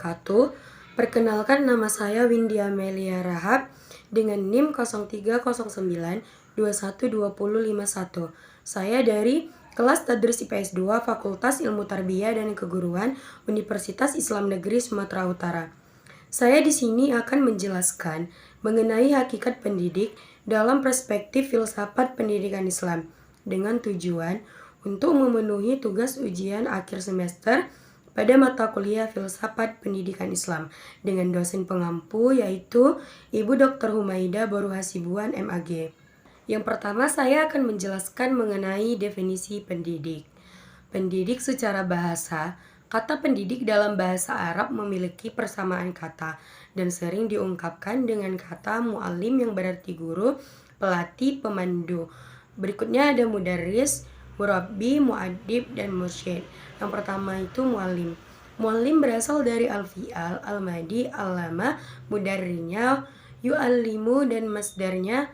wabarakatuh. Perkenalkan, nama saya Windy Amelia Rahab dengan NIM 0309212051. Saya dari kelas Tadris IPS 2 Fakultas Ilmu Tarbiyah dan Keguruan Universitas Islam Negeri Sumatera Utara. Saya di sini akan menjelaskan mengenai hakikat pendidik dalam perspektif filsafat pendidikan Islam dengan tujuan untuk memenuhi tugas ujian akhir semester pada mata kuliah Filsafat Pendidikan Islam dengan dosen pengampu yaitu Ibu Dr. Humaida Boru Hasibuan MAG. Yang pertama, saya akan menjelaskan mengenai definisi pendidik. Pendidik secara bahasa, kata pendidik dalam bahasa Arab memiliki persamaan kata dan sering diungkapkan dengan kata mu'allim yang berarti guru, pelatih, pemandu. Berikutnya ada mudarris, murabbi, mu'adib, dan mursyid. Yang pertama itu mu'allim. Mu'allim berasal dari al-fi'al, al-madi, al-lama, mudarrinya, yu'allimu, dan masdarnya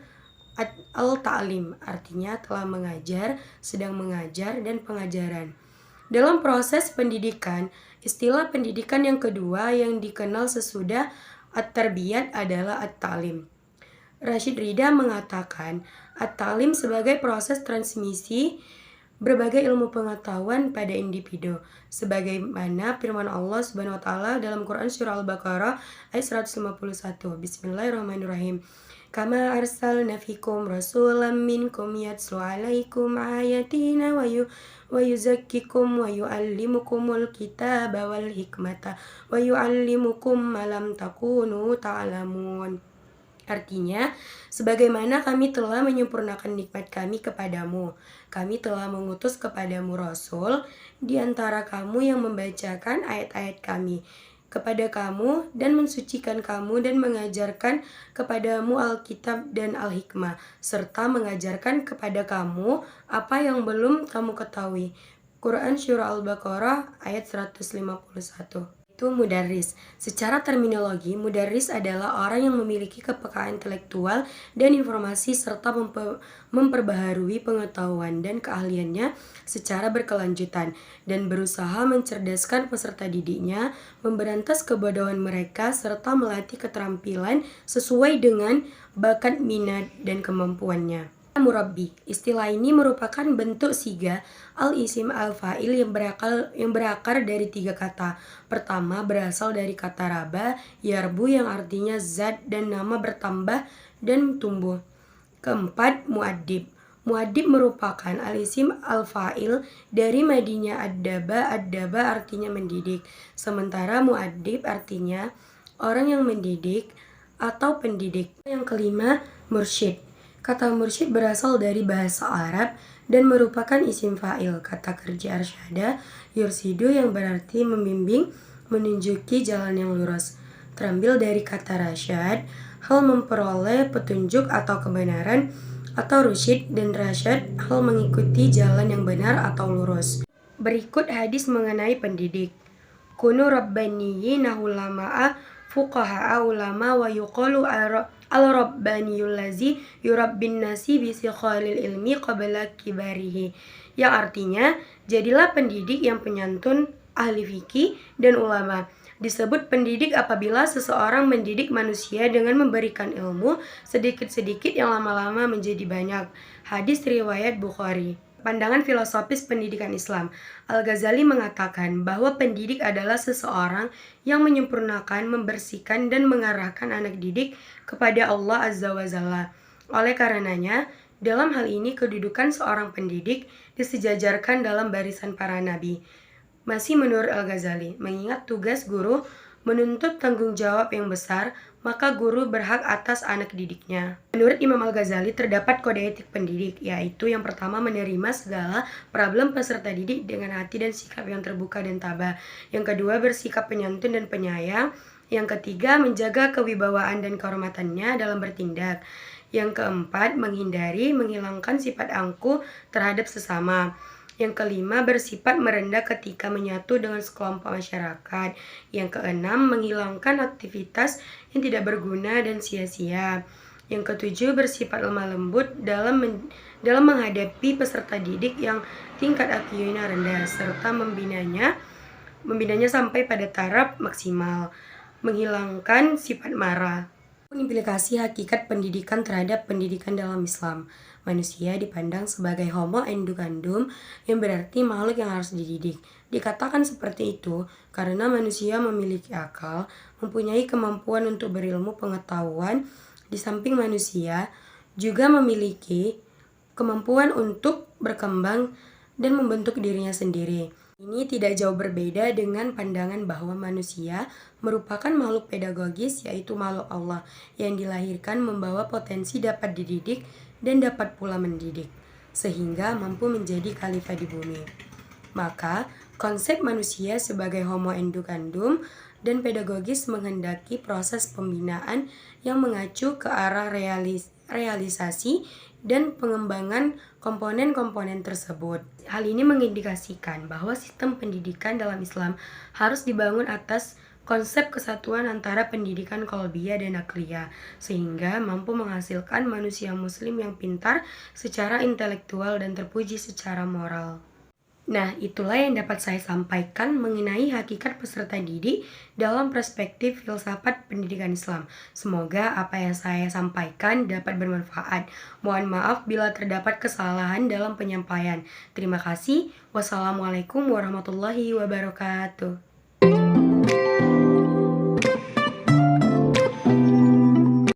al-ta'lim, artinya telah mengajar, sedang mengajar, dan pengajaran. Dalam proses pendidikan, istilah pendidikan yang kedua yang dikenal sesudah at-tarbiyat adalah at-ta'lim. Rashid Ridha mengatakan at-ta'lim sebagai proses transmisi berbagai ilmu pengetahuan pada individu, sebagaimana firman Allah Subhanahu wa taala dalam Quran surah Al-Baqarah ayat 151. Bismillahirrahmanirrahim. Kama arsalna fikum rasulam minkum yatslu alaikum ayatina wa yuzakkikum wa yuallimukumul kitaba wal hikmata wa yuallimukum ma lam takunu ta'lamun. Artinya, sebagaimana kami telah menyempurnakan nikmat kami kepadamu, kami telah mengutus kepadamu Rasul di antara kamu yang membacakan ayat-ayat kami kepada kamu dan mensucikan kamu dan mengajarkan kepadamu Alkitab dan Al-Hikmah, serta mengajarkan kepada kamu apa yang belum kamu ketahui. Quran Surah Al-Baqarah ayat 151. Itu mudarris. Secara terminologi, mudarris adalah orang yang memiliki kepekaan intelektual dan informasi serta memperbaharui pengetahuan dan keahliannya secara berkelanjutan dan berusaha mencerdaskan peserta didiknya, memberantas kebodohan mereka serta melatih keterampilan sesuai dengan bakat, minat, dan kemampuannya. Murabbi. Istilah ini merupakan bentuk siga al-isim al-fa'il yang berakar dari 3 kata. Pertama, berasal dari kata raba, yarbu yang artinya zat dan nama bertambah dan tumbuh. Keempat, mu'addib. Mu'addib merupakan al-isim al-fa'il dari madinya ad-daba artinya mendidik. Sementara mu'addib artinya orang yang mendidik atau pendidik. Yang kelima, mursyid. Kata mursyid berasal dari bahasa Arab dan merupakan isim fa'il. Kata kerja arsyada yursidu yang berarti membimbing, menunjuki jalan yang lurus. Terambil dari kata rasyad, hal memperoleh petunjuk atau kebenaran, atau rusyid dan rasyad, hal mengikuti jalan yang benar atau lurus. Berikut hadis mengenai pendidik. Kunu rabbaniyina ulama'a fuqaha'a ulama wa yuqalu al-rabbaniyul lazi yurabbin nasi bisikhalil ilmi qabla kibarihi, yang artinya jadilah pendidik yang penyantun, ahli fikih, dan ulama. Disebut pendidik apabila seseorang mendidik manusia dengan memberikan ilmu sedikit-sedikit yang lama-lama menjadi banyak. Hadis riwayat Bukhari. Pandangan filosofis pendidikan Islam. Al-Ghazali mengatakan bahwa pendidik adalah seseorang yang menyempurnakan, membersihkan, dan mengarahkan anak didik kepada Allah Azza wa Jalla. Oleh karenanya, dalam hal ini kedudukan seorang pendidik disejajarkan dalam barisan para nabi. Masih menurut Al-Ghazali, mengingat tugas guru menuntut tanggung jawab yang besar, maka guru berhak atas anak didiknya. Menurut Imam Al-Ghazali terdapat kode etik pendidik, yaitu yang pertama menerima segala problem peserta didik dengan hati dan sikap yang terbuka dan tabah. Yang kedua bersikap penyantun dan penyayang. Yang ketiga menjaga kewibawaan dan kehormatannya dalam bertindak. Yang keempat menghindari, menghilangkan sifat angkuh terhadap sesama. Yang kelima, bersifat merendah ketika menyatu dengan sekelompok masyarakat. Yang keenam, menghilangkan aktivitas yang tidak berguna dan sia-sia. Yang ketujuh, bersifat lemah lembut dalam menghadapi peserta didik yang tingkat IQ-nya rendah, serta membinanya membinanya sampai pada taraf maksimal, menghilangkan sifat marah. Implikasi hakikat pendidikan terhadap pendidikan dalam Islam. Manusia dipandang sebagai homo educandum, yang berarti makhluk yang harus dididik. Dikatakan seperti itu karena manusia memiliki akal, mempunyai kemampuan untuk berilmu pengetahuan, di samping manusia juga memiliki kemampuan untuk berkembang dan membentuk dirinya sendiri. Ini tidak jauh berbeda dengan pandangan bahwa manusia merupakan makhluk pedagogis, yaitu makhluk Allah yang dilahirkan membawa potensi dapat dididik dan dapat pula mendidik, sehingga mampu menjadi khalifah di bumi. Maka, konsep manusia sebagai homo educandum dan pedagogis menghendaki proses pembinaan yang mengacu ke arah realisasi dan pengembangan komponen-komponen tersebut. Hal ini mengindikasikan bahwa sistem pendidikan dalam Islam harus dibangun atas konsep kesatuan antara pendidikan qalbiyah dan akliyah, sehingga mampu menghasilkan manusia muslim yang pintar secara intelektual dan terpuji secara moral. Nah, itulah yang dapat saya sampaikan mengenai hakikat peserta didik dalam perspektif filsafat pendidikan Islam. Semoga apa yang saya sampaikan dapat bermanfaat. Mohon maaf bila terdapat kesalahan dalam penyampaian. Terima kasih. Wassalamualaikum warahmatullahi wabarakatuh.